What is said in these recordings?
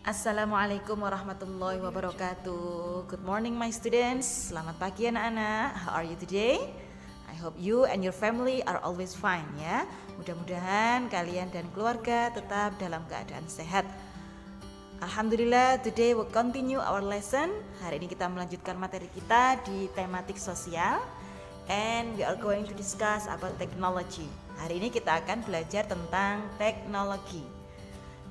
Assalamualaikum warahmatullahi wabarakatuh. Good morning my students. Selamat pagi anak-anak. How are you today? I hope you and your family are always fine ya. Mudah-mudahan kalian dan keluarga tetap dalam keadaan sehat. Alhamdulillah, today we'll continue our lesson. Hari ini kita melanjutkan materi kita di tematik sosial. And we are going to discuss about technology. Hari ini kita akan belajar tentang teknologi.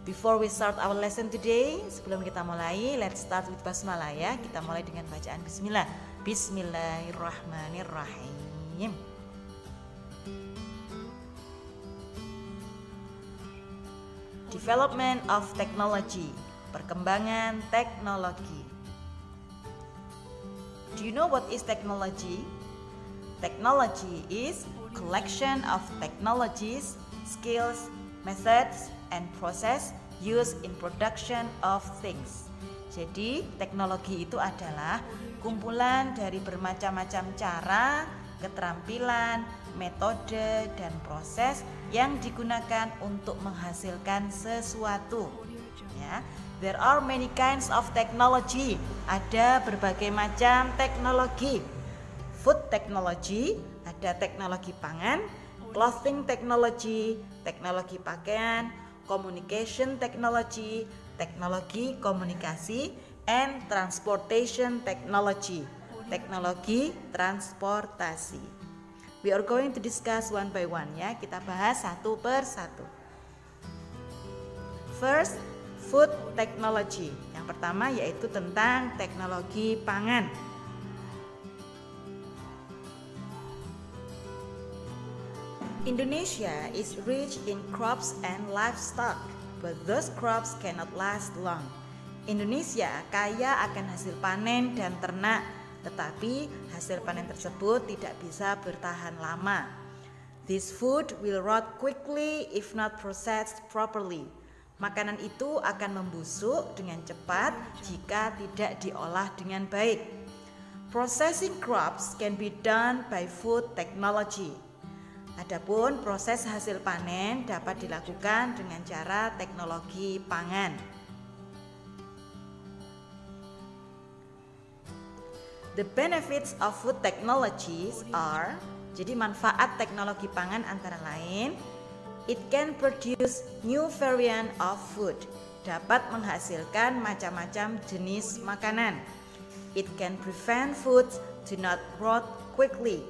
Before we start our lesson today, sebelum kita mulai, let's start with basmalah ya. Kita mulai dengan bacaan bismillah. Bismillahirrahmanirrahim. Development of technology, perkembangan teknologi. Do you know what is technology? Technology is collection of technologies, skills, methods, and process used in production of things. Jadi teknologi itu adalah kumpulan dari bermacam-macam cara, keterampilan, metode, dan proses yang digunakan untuk menghasilkan sesuatu. Ya, there are many kinds of technology. Ada berbagai macam teknologi. Food technology, ada teknologi pangan, clothing technology, teknologi pakaian, communication technology, teknologi komunikasi, and transportation technology, teknologi transportasi. We are going to discuss one by one ya, kita bahas satu per satu. First, food technology. Yang pertama yaitu tentang teknologi pangan. Indonesia is rich in crops and livestock, but those crops cannot last long. Indonesia kaya akan hasil panen dan ternak, tetapi hasil panen tersebut tidak bisa bertahan lama. This food will rot quickly if not processed properly. Makanan itu akan membusuk dengan cepat jika tidak diolah dengan baik. Processing crops can be done by food technology. Adapun proses hasil panen dapat dilakukan dengan cara teknologi pangan. The benefits of food technologies are, jadi manfaat teknologi pangan antara lain, it can produce new variant of food, dapat menghasilkan macam-macam jenis makanan. It can prevent foods to not rot quickly,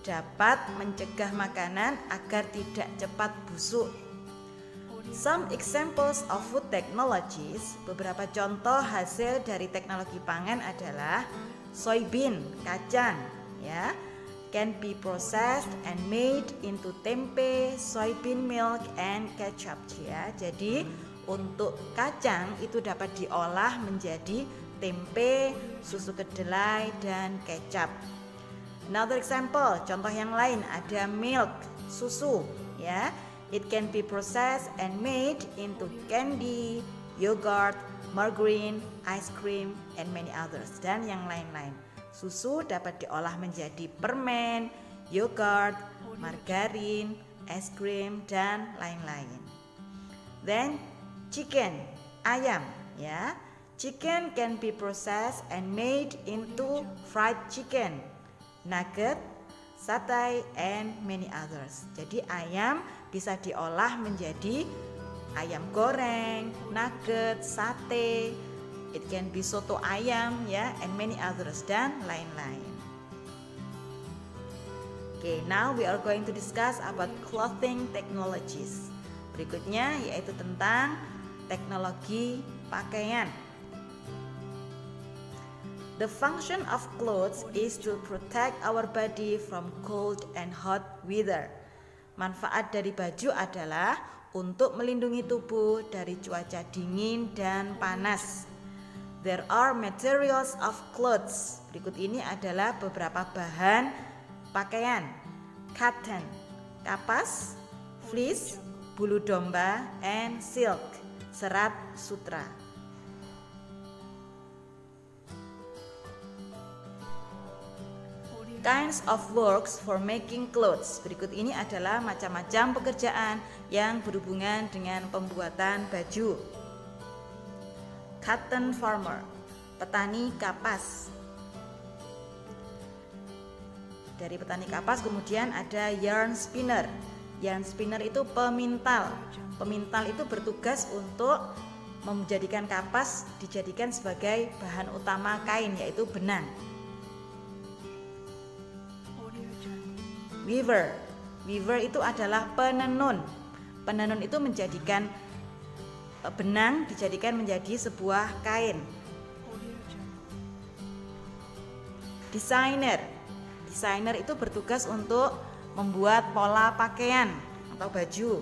dapat mencegah makanan agar tidak cepat busuk. Some examples of food technologies, beberapa contoh hasil dari teknologi pangan adalah soybean, kacang, ya, can be processed and made into tempe, soybean milk, and ketchup, ya. Jadi untuk kacang itu dapat diolah menjadi tempe, susu kedelai, dan kecap. Another example, contoh yang lain ada milk, susu, ya. It can be processed and made into candy, yogurt, margarine, ice cream, and many others, dan yang lain-lain. Susu dapat diolah menjadi permen, yogurt, margarin, es krim, dan lain-lain. Then chicken, ayam, ya. Chicken can be processed and made into fried chicken, nugget, satay, and many others. Jadi ayam bisa diolah menjadi ayam goreng, nugget, sate. It can be soto ayam ya, and many others, dan lain-lain. Okay, now we are going to discuss about clothing technologies. Berikutnya yaitu tentang teknologi pakaian. The function of clothes is to protect our body from cold and hot weather. Manfaat dari baju adalah untuk melindungi tubuh dari cuaca dingin dan panas. There are materials of clothes. Berikut ini adalah beberapa bahan pakaian. Cotton, kapas, fleece, bulu domba, and silk, serat sutra. Kinds of works for making clothes. Berikut ini adalah macam-macam pekerjaan yang berhubungan dengan pembuatan baju. cotton farmer, petani kapas. Dari petani kapas kemudian ada yarn spinner. Yarn spinner itu pemintal. Pemintal itu bertugas untuk menjadikan kapas dijadikan sebagai bahan utama kain, yaitu benang. Weaver. Weaver itu adalah penenun. Penenun itu menjadikan benang dijadikan menjadi sebuah kain. Designer. Designer itu bertugas untuk membuat pola pakaian atau baju.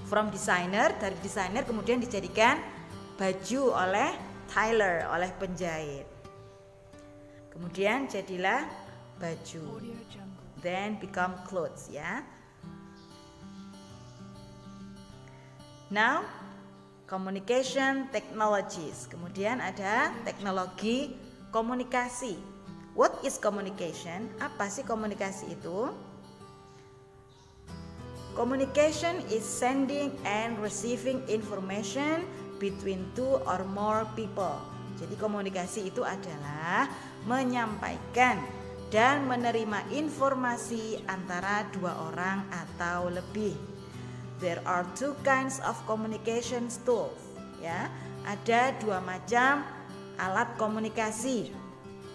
From designer, dari designer kemudian dijadikan baju oleh tailor, oleh penjahit. Kemudian jadilah baju. Then become clothes, ya. Now, communication technologies. Kemudian ada teknologi komunikasi. What is communication? Apa sih komunikasi itu? Communication is sending and receiving information between two or more people. Jadi komunikasi itu adalah menyampaikan dan menerima informasi antara dua orang atau lebih. There are two kinds of communication tools. Ya, ada dua macam alat komunikasi.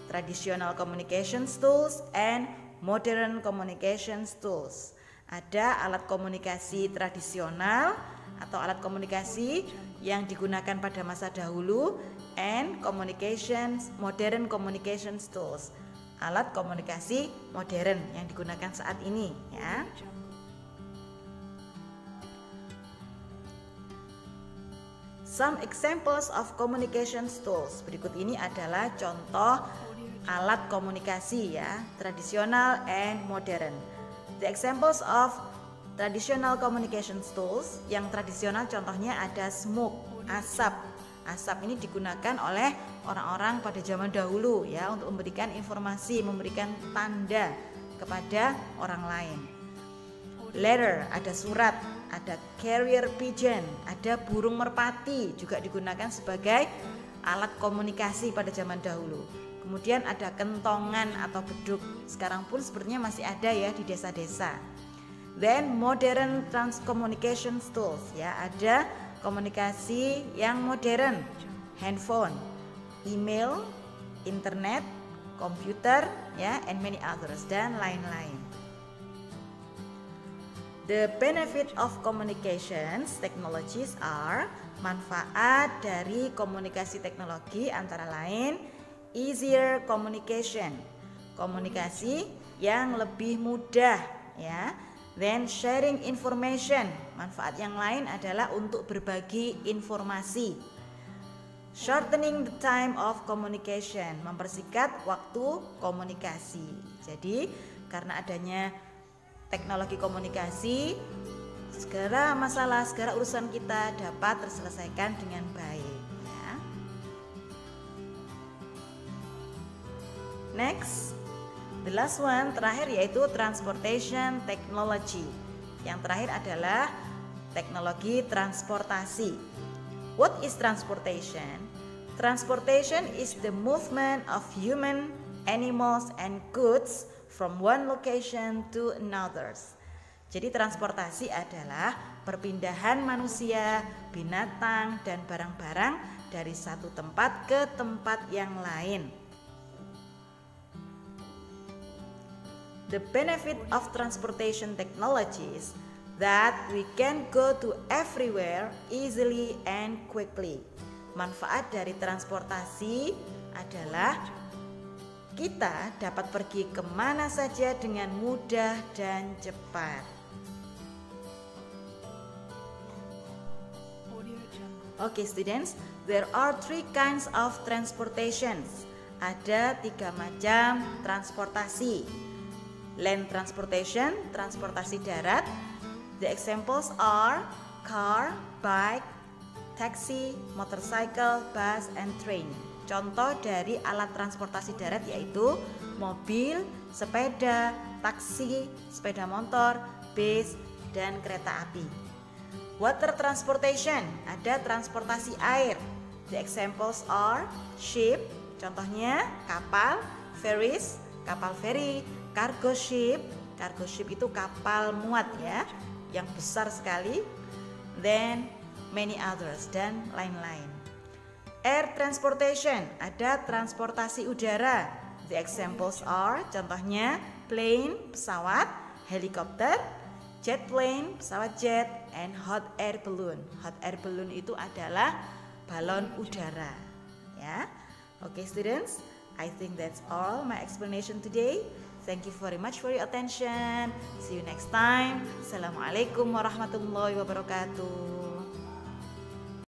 Traditional communication tools and modern communication tools. Ada alat komunikasi tradisional atau alat komunikasi yang digunakan pada masa dahulu and modern communication tools. Alat komunikasi modern yang digunakan saat ini, ya. Some examples of communication tools. Berikut ini adalah contoh alat komunikasi, ya, tradisional and modern. The examples of traditional communication tools. Yang tradisional contohnya ada smoke, asap. Asap ini digunakan oleh orang-orang pada zaman dahulu, ya, untuk memberikan informasi, memberikan tanda kepada orang lain. Letter, ada surat, ada carrier pigeon, ada burung merpati juga digunakan sebagai alat komunikasi pada zaman dahulu. Kemudian ada kentongan atau beduk. Sekarang pun sepertinya masih ada, ya, di desa-desa. Then modern communication tools, ya, ada komunikasi yang modern, handphone, email, internet, komputer, ya, and many others, dan lain-lain. The benefit of communications technologies are, manfaat dari komunikasi teknologi antara lain easier communication, komunikasi yang lebih mudah, ya. Then sharing information, manfaat yang lain adalah untuk berbagi informasi. Shortening the time of communication, mempersingkat waktu komunikasi. Jadi karena adanya teknologi komunikasi, segala masalah, segala urusan kita dapat terselesaikan dengan baik, ya. Next, the last one, terakhir, yaitu transportation technology. Yang terakhir adalah teknologi transportasi. What is transportation? Transportation is the movement of human, animals, and goods from one location to another. Jadi transportasi adalah perpindahan manusia, binatang, dan barang-barang dari satu tempat ke tempat yang lain. The benefit of transportation technologies that we can go to everywhere easily and quickly. Manfaat dari transportasi adalah kita dapat pergi kemana saja dengan mudah dan cepat. Okay, students, there are three kinds of transportations. Ada 3 macam transportasi. Land transportation, transportasi darat. The examples are car, bike, taxi, motorcycle, bus, and train. Contoh dari alat transportasi darat yaitu mobil, sepeda, taksi, sepeda motor, bis, dan kereta api. Water transportation, ada transportasi air. The examples are ship, contohnya kapal, ferries, kapal feri, cargo ship itu kapal muat ya, yang besar sekali. Then many others, dan lain-lain. Air transportation, ada transportasi udara. The examples are, contohnya plane, pesawat, helikopter, jet plane, pesawat jet, and hot air balloon. Hot air balloon itu adalah balon udara. Ya, okay students, I think that's all my explanation today. Thank you very much for your attention. See you next time. Assalamualaikum warahmatullahi wabarakatuh.